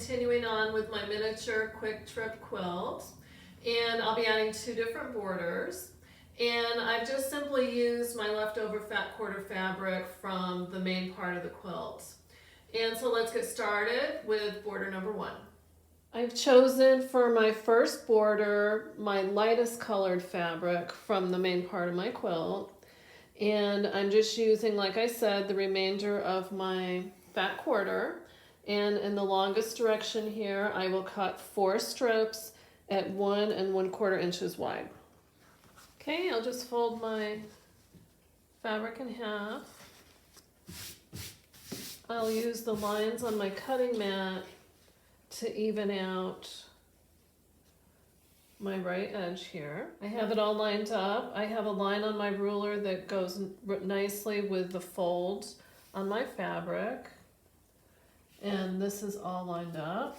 continuing on with my miniature quick trip quilt, and I'll be adding 2 different borders. And I've just simply used my leftover fat quarter fabric from the main part of the quilt. And so let's get started with border number 1. I've chosen for my first border my lightest colored fabric from the main part of my quilt. And I'm just using, like I said, the remainder of my fat quarter. And in the longest direction here, I will cut 4 strips at 1 1/4 inches wide. Okay, I'll just fold my fabric in half. I'll use the lines on my cutting mat to even out my right edge here. I have it all lined up. I have a line on my ruler that goes nicely with the folds on my fabric. And this is all lined up.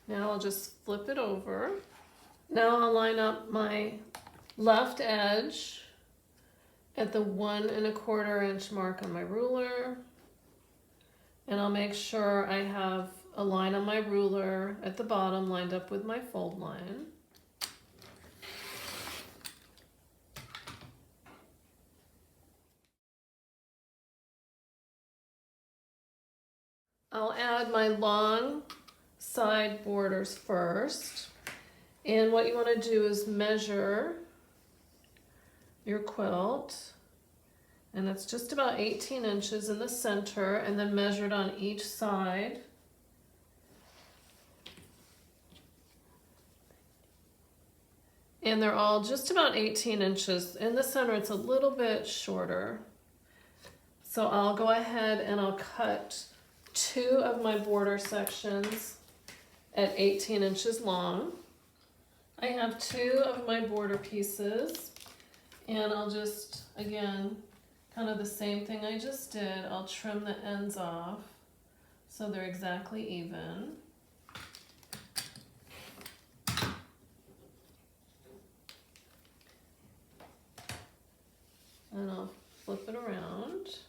Now I'll just flip it over. Now I'll line up my left edge at the 1 1/4 inch mark on my ruler. And I'll make sure I have a line on my ruler at the bottom lined up with my fold line. I'll add my long side borders first. And what you want to do is measure your quilt. And it's just about 18 inches in the center, and then measured on each side. And they're all just about 18 inches. In the center, it's a little bit shorter. So I'll go ahead and I'll cut 2 of my border sections at 18 inches long. I have 2 of my border pieces, and I'll just, again, kind of the same thing I just did. I'll trim the ends off so they're exactly even. And I'll flip it around.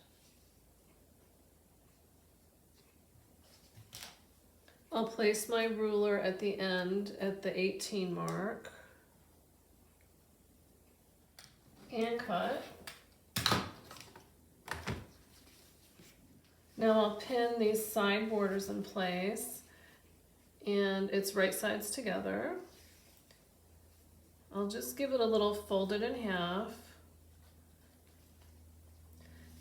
I'll place my ruler at the end at the 18 mark and cut. Now I'll pin these side borders in place, and it's right sides together. I'll just give it a little folded in half,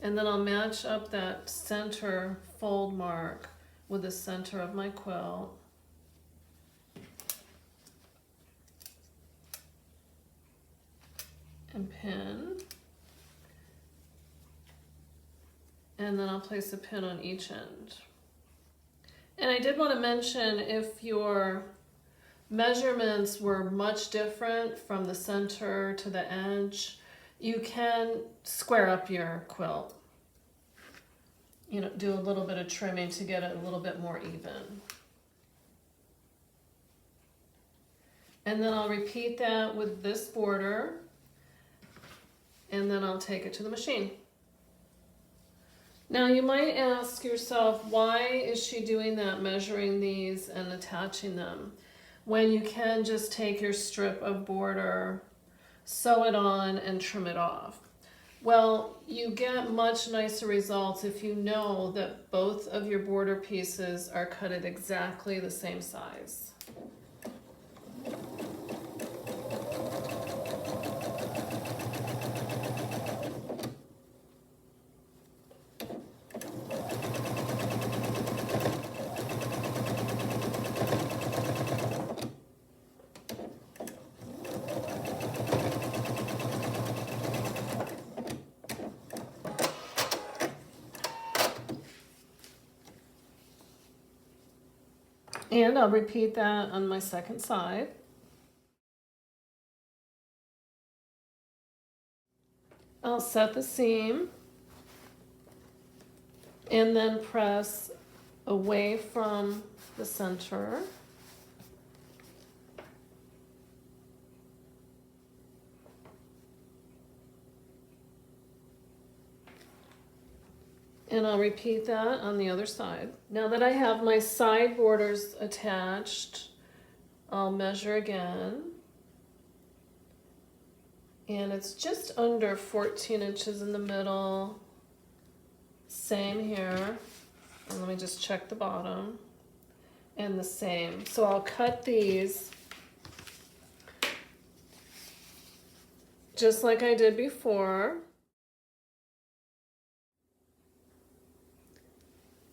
and then I'll match up that center fold mark with the center of my quilt. And pin. And then I'll place a pin on each end. And I did want to mention, if your measurements were much different from the center to the edge, you can square up your quilt. You know, do a little bit of trimming to get it a little bit more even. And then I'll repeat that with this border, and then I'll take it to the machine. Now you might ask yourself, why is she doing that, measuring these and attaching them, when you can just take your strip of border, sew it on, and trim it off? Well, you get much nicer results if you know that both of your border pieces are cut at exactly the same size. And I'll repeat that on my second side. I'll set the seam and then press away from the center. And I'll repeat that on the other side. Now that I have my side borders attached, I'll measure again. And it's just under 14 inches in the middle. Same here. And let me just check the bottom. And the same. So I'll cut these just like I did before.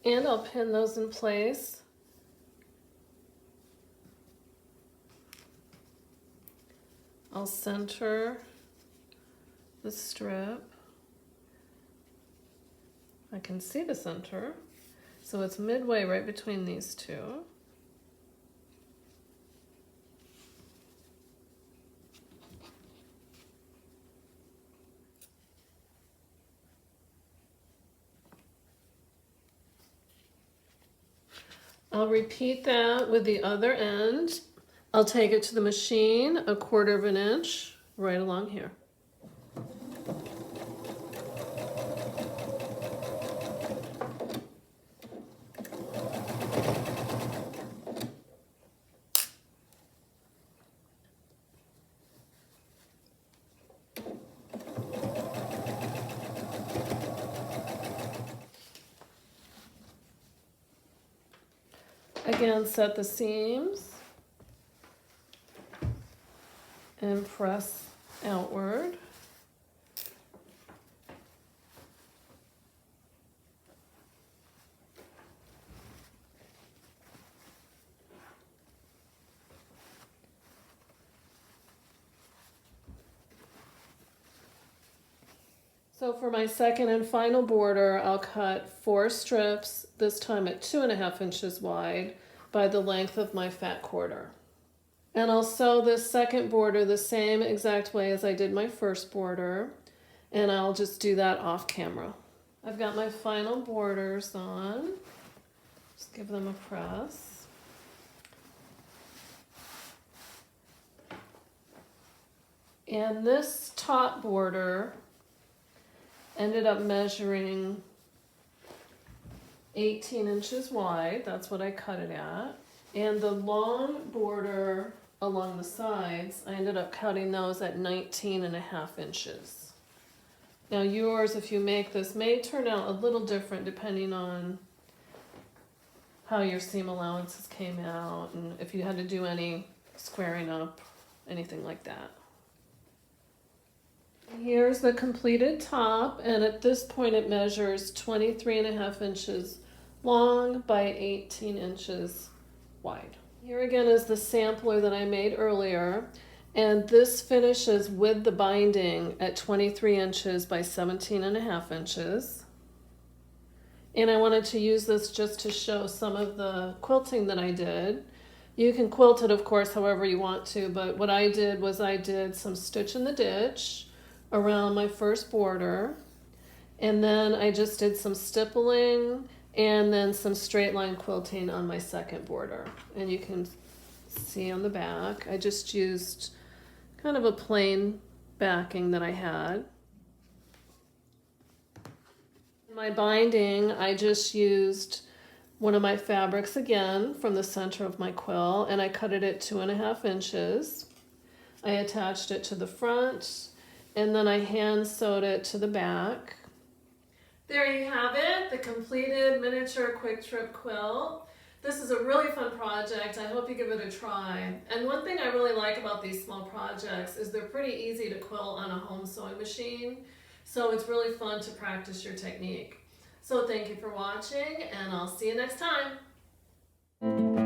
And I'll pin those in place. I'll center the strip. I can see the center. So it's midway right between these two. I'll repeat that with the other end. I'll take it to the machine 1/4 of an inch right along here. Again, set the seams and press outward. So for my second and final border, I'll cut 4 strips, this time at 2.5 inches wide by the length of my fat quarter. And I'll sew this second border the same exact way as I did my first border, and I'll just do that off camera. I've got my final borders on. Just give them a press. And this top border ended up measuring 18 inches wide. That's what I cut it at. And the long border along the sides, I ended up cutting those at 19.5 inches. Now yours, if you make this, may turn out a little different depending on how your seam allowances came out and if you had to do any squaring up, anything like that. Here's the completed top, and at this point it measures 23.5 inches long by 18 inches wide. Here again is the sampler that I made earlier, and this finishes with the binding at 23 inches by 17.5 inches. And I wanted to use this just to show some of the quilting that I did. You can quilt it, of course, however you want to, but what I did was I did some stitch in the ditch around my first border, and then I just did some stippling and then some straight line quilting on my second border. And you can see on the back I just used kind of a plain backing that I had. My binding, I just used one of my fabrics again from the center of my quill, and I cut it at 2.5 inches. I attached it to the front, and then I hand sewed it to the back. There you have it, the completed miniature quick trip quilt. This is a really fun project. I hope you give it a try. And one thing I really like about these small projects is they're pretty easy to quilt on a home sewing machine. So it's really fun to practice your technique. So thank you for watching, and I'll see you next time.